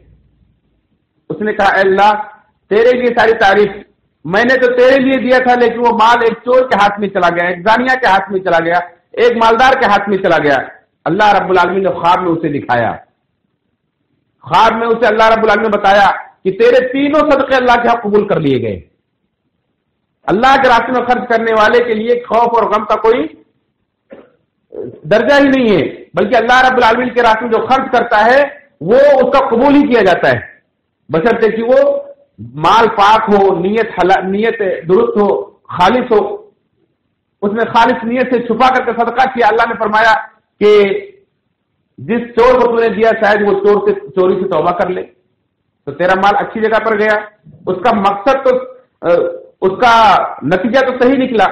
اس نے کہا اے اللہ تیرے لیے ساری تعریف، میں نے تو تیرے لیے دیا تھا لیکن وہ مال ایک چور کے ہاتھ میں چلا گیا، ایک زانیہ کے ہاتھ میں چلا گیا، ایک مالدار کے ہاتھ میں چلا گیا. اللہ رب العالمین نے خواب میں اسے دکھایا. خواب میں اسے اللہ رب العالمین نے بتایا کہ تیرے 3 صدقے اللہ کے ہاں قبول کر لیے گئے. اللہ کے راستے میں خرچ کرنے والے کے لیے خوف اور غم کا کوئی درجہ ہی نہیں ہے، بلکہ اللہ رب العالمین کے راستے میں جو خرچ کرتا ہے وہ اس کا قبول ہی کیا جاتا ہے، بشرطے کہ وہ مال پاک ہو، نیت درست ہو، خالص ہو. اس نے خالص نیت سے چھپا کر کے صدقہ کیا. اللہ نے فرمایا کہ جس چور کو تو نے دیا شاید وہ چوری سے توبہ کر لے، تو تیرا مال اچھی جگہ پر گیا. اس کا مقصد تو اس کا نتیجہ تو صحیح نکلا.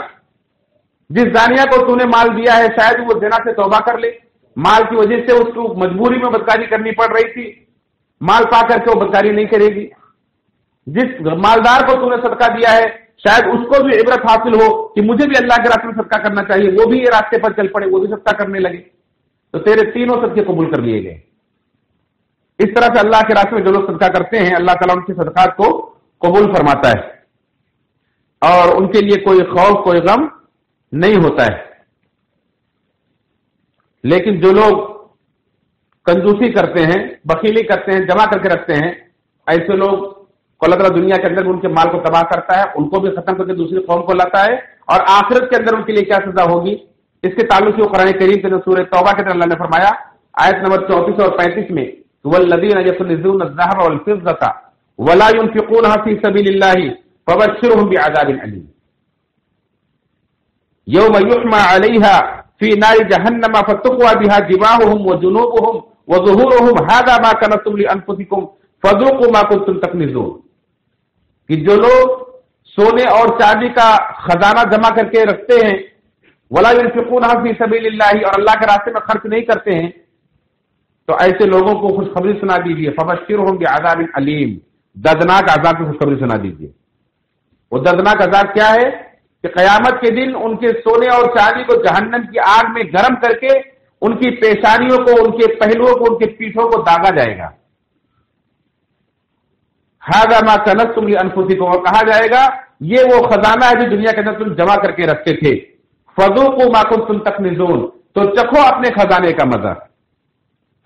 جس زانیہ کو تو نے مال دیا ہے شاید وہ زنا سے توبہ کر لے، مال کی وجہ سے اس کو مجبوری میں بدکاری کرنی پڑ رہی تھی، مال پا کر کے وہ بدکاری نہیں کرے گی. جس مالدار کو تو نے صدقہ دیا ہے شاید اس کو بھی عبرت حاصل ہو کہ مجھے بھی اللہ کے راستے میں صدقہ کرنا چاہیے، وہ بھی یہ راستے پر چل پڑے، وہ بھی صدقہ کرنے لگے، تو تیرے 3 صدقے قبول کر لیے گئے. اس طرح سے اللہ کے راستے میں جو لوگ صدقہ کرتے ہیں اللہ تعالیٰ ان کی صدقات کو قبول فرماتا ہے اور ان کے لیے کوئی خوف کوئی غم نہیں ہوتا ہے. لیکن جو لوگ کنجوسی کرتے ہیں، بخیلی کرتے ہیں، جمع کر کے رکھتے ہیں، ایسے لوگ کو اللہ تعالیٰ دنیا کے اندر ان کے مال کو تباہ کرتا ہے، ان کو بھی ختم کر کے دوسری قوم کو لاتا ہے، اور آخرت کے اندر ان کے لیے کیا سزا ہوگی اس کے تعلق سے قرآن کریم کے سورہ توبہ کے اندر اللہ نے فرمایا آیت نمبر 34 اور 35 میں والذین یکنزون الذهب والفضة ولا ينفقونها في سبيل الله فبشرهم بعذاب أليم يوم يحمى عليها في نار جهنم فتقوى بها جباههم وجنوبهم وظهورهم هذا ما كنتم لأنفسكم فذوقوا ما كنتم تكنزون. کہ جو لوگ سونے اور چاندی کا خزانہ جمع کر کے رکھتے ہیں ولا ينفقونها في سبيل الله اور اللہ کے راستے میں خرچ نہیں کرتے ہیں تو ایسے لوگوں کو خوشخبری سنا دیجیے فبشرهم بعذاب علیم، دردناک عذاب کی خوشخبری سنا دیجیے. وہ دردناک عذاب کیا ہے کہ قیامت کے دن ان کے سونے اور چاندی کو جہنم کی آگ میں گرم کر کے ان کی پیشانیوں کو، ان کے پہلوؤں کو، ان کے پیٹھوں کو داغا جائے گا. ھذا ما کنزتم لانفسکم، اور کہا جائے گا یہ وہ خزانہ ہے جو دنیا کے اندر تم جمع کر کے رکھتے تھے. فذوقوا ما کنتم تکنزون، تو چکھو اپنے خزانے کا مزہ.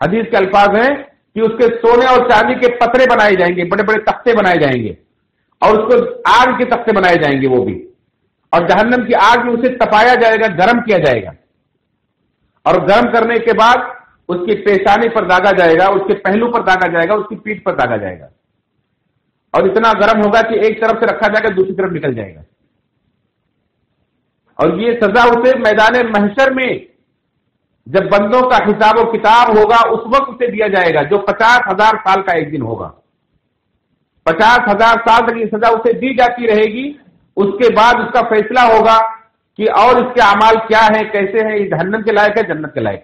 حدیث کے الفاظ ہیں کہ اس کے سونے اور چاندی کے پترے بنائے جائیں گے، بڑے بڑے تختے بنائے جائیں گے اور اس کو آگ کے تختے بنائے جائیں گے وہ بھی، اور جہنم کی آگ میں اسے تپایا جائے گا، گرم کیا جائے گا. اور گرم کرنے کے بعد اس کی پیشانی پر داغا جائے گا، اس کے پہلو پر داغا جائے گا، اس کی پیٹھ پر داغا جائے گا، اور اتنا گرم ہوگا کہ ایک طرف سے رکھا جائے گا دوسری طرف نکل جائے گا. اور یہ سزا اسے میدان محشر میں جب بندوں کا حساب و کتاب ہوگا اس وقت اسے دیا جائے گا، جو 50,000 سال کا ایک دن ہوگا. 50,000 سال تک یہ سزا اسے دی جاتی رہے گی. اس کے بعد اس کا فیصلہ ہوگا کہ اور اس کے اعمال کیا ہیں، کیسے ہیں، یہ جہنم کے لائق ہے جنت کے لائق.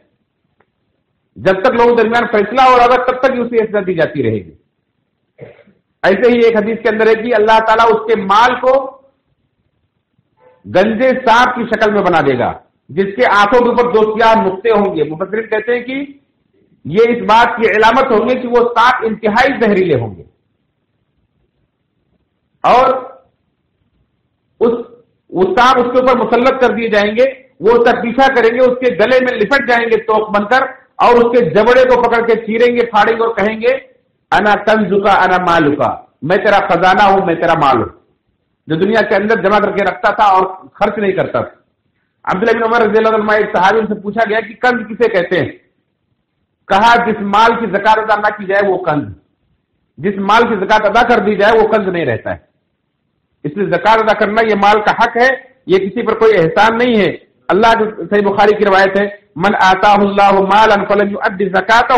جب تک لوگوں کے درمیان فیصلہ ہو رہا تب تک اسے یہ سزا دی جاتی رہے گی. ایسے ہی ایک حدیث کے اندر ہے کہ اللہ تعالیٰ اس کے مال کو گنجے سانپ کی شکل میں بنا دے گا، جس کے آنکھوں کے اوپر 2 سیاہ نقطے ہوں گے. مفسرین کہتے ہیں کہ یہ اس بات کی علامت ہوں گے کہ وہ سانپ انتہائی زہریلے ہوں گے، اور وہ سانپ اس کے اوپر مسلط کر دیے جائیں گے. وہ اس کا پیچھا کریں گے، اس کے گلے میں لپٹ جائیں گے توق بن کر، اور اس کے جبڑے کو پکڑ کے چیریں گے، پھاڑیں گے اور کہیں گے انا کنزکا انا مالکا، میں تیرا خزانہ ہوں، میں تیرا مال ہوں، جو دنیا کے اندر جمع کر کے رکھتا تھا اور خرچ نہیں کرتا تھا. عبداللہ بن عمر رضی اللہ عنہ ایک صحابی سے پوچھا گیا کہ کنز کسے کہتے ہیں؟ کہا جس مال کی زکات ادا نہ کی جائے وہ کنز، جس مال کی زکات ادا کر دی جائے وہ کنز نہیں رہتا ہے. اس لیے زکات ادا کرنا یہ مال کا حق ہے، یہ کسی پر کوئی احسان نہیں ہے. اللہ جو صحیح بخاری کی روایت ہے، من آتاہ اللہ مالا فلم یؤد زکاتہ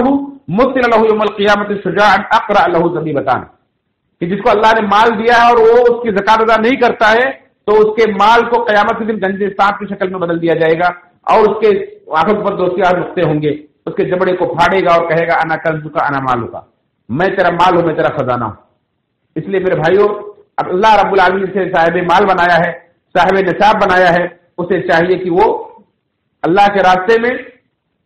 مثل له یوم القیامۃ شجاعا اقرأ له ذبیبتان، کہ جس کو اللہ نے مال دیا ہے اور وہ اس کی زکات ادا نہیں کرتا ہے تو اس کے مال کو قیامت کے دن گنجے سانپ کی شکل میں بدل دیا جائے گا، اور اس کے آنکھوں پر 2 سیاہ نقطے ہوں گے. اس کے جبڑے کو پھاڑے گا اور کہے گا انا کنزکا انا مالکا، میں تیرا مال ہوں، میں تیرا خزانہ ہوں. اس لیے میرے بھائیوں، اب اللہ رب العالمین سے صاحب مال بنایا ہے، صاحب نصاب بنایا ہے، اسے چاہیے کہ وہ اللہ کے راستے میں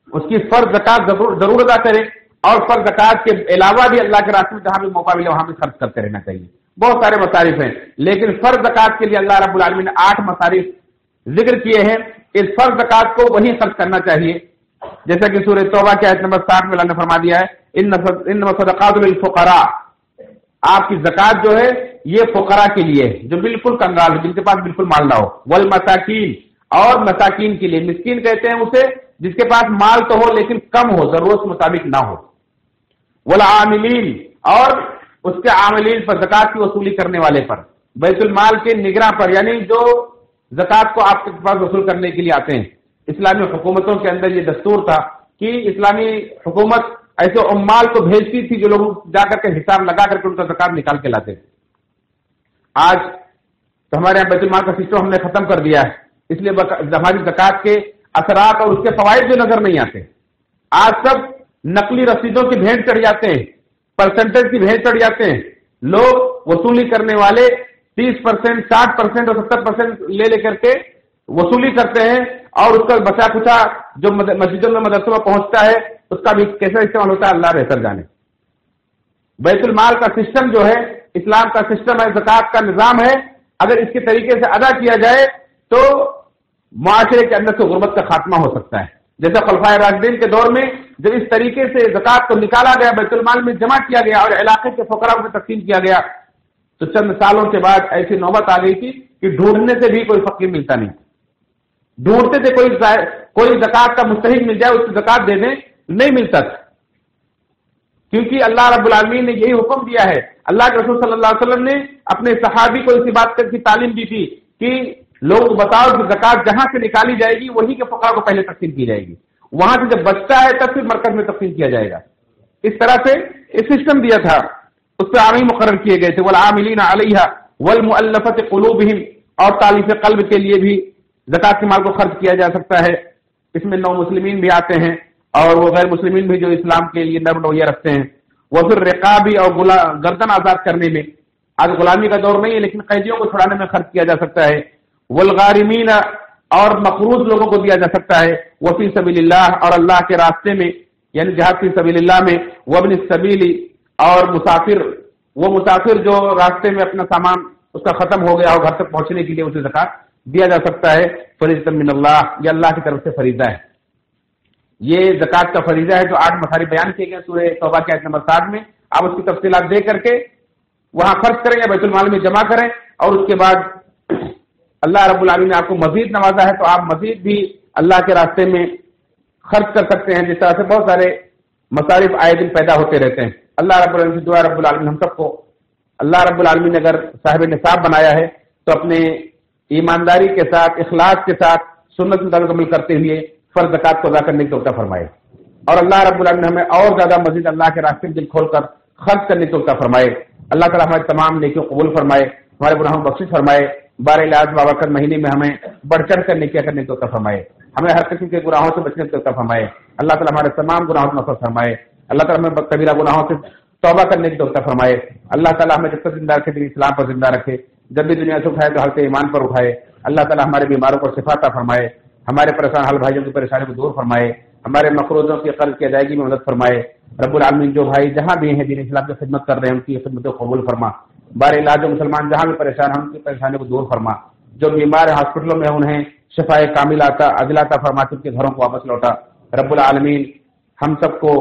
اس کی فرض زکات ضرور ادا کرے، اور فرض زکات کے علاوہ بھی اللہ کے راستے میں جہاں بھی موقع ملے وہاں بھی خرچ کرتے رہنا چاہیے. بہت سارے مصارف ہیں، لیکن فرض زکات کے لیے اللہ رب العالمین نے 8 مصارف ذکر کیے ہیں. اس فرض زکات کو وہی خرچ کرنا چاہیے، جیسا کہ سورہ توبہ کی آیت نمبر 60 میں اللہ نے فرما دیا ہے انما صدقات للفقراء، آپ کی زکات جو ہے یہ فقراء کے لیے ہے جو بالکل کنگال ہے، جن کے پاس بالکل مال نہ ہو. والمساکین، اور مساکین کے لیے، مسکین کہتے ہیں اسے جس کے پاس مال تو ہو لیکن کم ہو، ضرورت مطابق نہ ہو. والعاملین، اور اس کے عاملین پر، زکات کی وصولی کرنے والے پر، بیت المال کے نگراں پر، یعنی جو زکات کو آپ کے پاس وصول کرنے کے لیے آتے ہیں. اسلامی حکومتوں کے اندر یہ دستور تھا کہ اسلامی حکومت ایسے عمال کو بھیجتی تھی جو لوگ جا کر کے حساب لگا کر کے ان کا زکات نکال کے لاتے تھے. آج تو ہمارے یہاں بیت المال کا سسٹم ہم نے ختم کر دیا ہے، اس لیے ہماری زکات کے اثرات اور اس کے فوائد جو نظر نہیں آتے. آج سب نقلی رسیدوں کی بھیٹ چڑھ جاتے ہیں، پرسنٹیج کی بھیٹ چڑھ جاتے ہیں. لوگ وصولی کرنے والے 30%، 60% اور 70% لے کر کے وصولی کرتے ہیں، اور اس کا بچا کچا جو مسجدوں میں مدرسوں میں پہنچتا ہے اس کا بھی کیسا استعمال ہوتا ہے اللہ بہتر جانے. بیت المال کا سسٹم جو ہے اسلام کا سسٹم ہے، زکات کا نظام ہے، اگر اس کے طریقے سے ادا کیا جائے تو معاشرے کے اندر سے غربت کا خاتمہ ہو سکتا ہے. جیسے خلفائے راشدین کے دور میں جب اس طریقے سے زکات کو نکالا گیا، بیت المال میں جمع کیا گیا اور علاقے کے فقراء میں تقسیم کیا گیا، تو چند سالوں کے بعد ایسی نوبت آ گئی تھی کہ ڈھونڈنے سے بھی کوئی فقیر ملتا نہیں. ڈھونڈتے تھے کوئی زکات کا مستحق مل جائے، اس کی زکات دے دیں، نہیں ملتا تھا، کیونکہ اللہ رب العالمین نے یہی حکم دیا ہے. اللہ کے رسول صلی اللہ علیہ وسلم نے اپنے صحابی کو اسی بات کی تعلیم دی تھی کہ لوگ بتاؤ کہ زکات جہاں سے نکالی جائے گی وہی کے فقراء کو پہلے تقسیم کی جائے گی، وہاں سے جب بچتا ہے تب پھر مرکز میں تقسیم کیا جائے گا. اس طرح سے ایک سسٹم دیا تھا، اس پہ عامی مقرر کیے گئے تھے. والعاملین علیہا والمؤلفۃ قلوبہم، اور تالیف قلب کے لیے بھی زکات کے مال کو خرچ کیا جا سکتا ہے. اس میں نو مسلمین بھی آتے ہیں اور وہ غیر مسلمین بھی جو اسلام کے لیے نرم رویہ رکھتے ہیں. وہ پھر رقابی اور گردن آزاد کرنے میں، آج غلامی کا دور نہیں ہے لیکن قیدیوں کو چھڑانے میں خرچ کیا جا سکتا ہے. والغارمین، اور مقروض لوگوں کو دیا جا سکتا ہے. وفی سبیل اللہ، اور اللہ کے راستے میں یعنی جہاد فی سبیل اللہ میں. وابن السبیل، اور وہ مسافر جو راستے میں اپنا سامان اس کا ختم ہو گیا اور گھر تک پہنچنے کے لیے اسے زکات دیا جا سکتا ہے. فریضۃ من اللہ، یہ اللہ کی طرف سے فریضہ ہے. یہ زکات کا فریضہ ہے جو 8 مصارف بیان کیے گئے سورہ توبہ کی آیت نمبر 60 میں. آپ اس کی تفصیلات دے کر کے وہاں خرچ کریں یا بیت المال میں جمع کریں، اور اس کے بعد اللہ رب العالمین نے آپ کو مزید نوازا ہے تو آپ مزید بھی اللہ کے راستے میں خرچ کر سکتے ہیں. جس طرح سے بہت سارے مصارف آئے دن پیدا ہوتے رہتے ہیں. اللہ رب العالمین سے دعا رب العالمین ہم سب کو اللہ رب العالمین نے اگر صاحب نصاب بنایا ہے تو اپنے ایمانداری کے ساتھ اخلاص کے ساتھ سنت مطابق عمل کرتے ہوئے فرض زکات کو ادا کرنے کی توفیق فرمائے. اور اللہ رب العالمین ہمیں اور زیادہ مزید اللہ کے راستے میں دل کھول کر خرچ کرنے کی توفیق فرمائے. اللہ تعالیٰ ہمارے تمام نیکیوں قبول فرمائے, ہمارے گناہوں کو بخشش فرمائے. بار العاج بابرکت مہینے میں ہمیں بڑھ چڑھ کر نیکیاں کرنے کی توفیق فرمائے, ہمیں ہر قسم کے گناہوں سے بچنے کی توفیق فرمائے. اللہ تعالیٰ ہمارے تمام گناہوں کو معاف فرمائے. اللہ تعالیٰ ہمیں کبیرہ گناہوں سے توبہ کرنے کی توفیق فرمائے. اللہ تعالیٰ ہمیں جب تک زندہ رکھے دین اسلام پر زندہ رکھے, جب بھی دنیا سے اٹھائے تو حالت ایمان پر اٹھائے. اللہ تعالیٰ ہمارے بیماروں کو شفا عطا فرمائے, ہمارے پریشان حال بھائیوں کی پریشانی کو دور فرمائے, ہمارے مقروضوں کی قرض کی ادائیگی میں مدد فرمائے. رب العالمین جو بھائی جہاں بھی ہیں دین اسلام کی خدمت کر رہے ہیں ان کی خدمت کو قبول فرما. بار علاج مسلمان جہاں بھی پریشان ہیں ان کی پریشانی کو دور فرما. جو بیمار ہاسپٹلوں میں انہیں شفائے کامل عاجل عطا فرما کے گھروں کو واپس لوٹا. رب العالمین ہم سب کو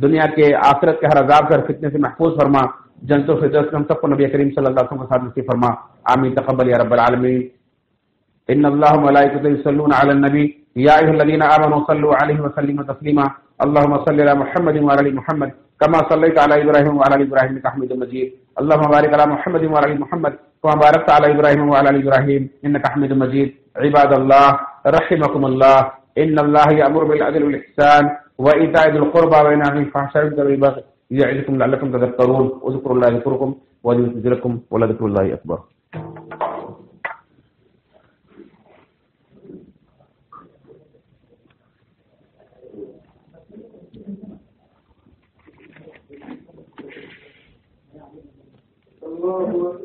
دنیا کے آخرت کے ہر عذاب سے فتنے سے محفوظ فرما. جنت الفردوس میں ہم سب کو نبی کریم صلی اللہ علیہ وسلم کے ساتھ نصیب فرما. آمین تقبل یا رب العالمین. ان اللہ وملائکته یصلون علی النبی یا ایھا الذین آمنوا صلوا علیہ وسلموا تسلیما. اللهم صل على محمد وعلى ال محمد كما صليت على ابراهيم وعلى ال ابراهيم انك حميد مجيد. اللهم بارك على محمد وعلى ال محمد كما باركت على ابراهيم وعلى ال ابراهيم انك حميد مجيد. عباد الله رحمكم الله, ان الله يأمر بالعدل والاحسان وايتاء ذي القربى وينهى عن الفحشاء والمنكر يعظكم لعلكم تذكرون. اذكروا الله يذكركم ويزيدكم ولذكر الله اكبر. اللہ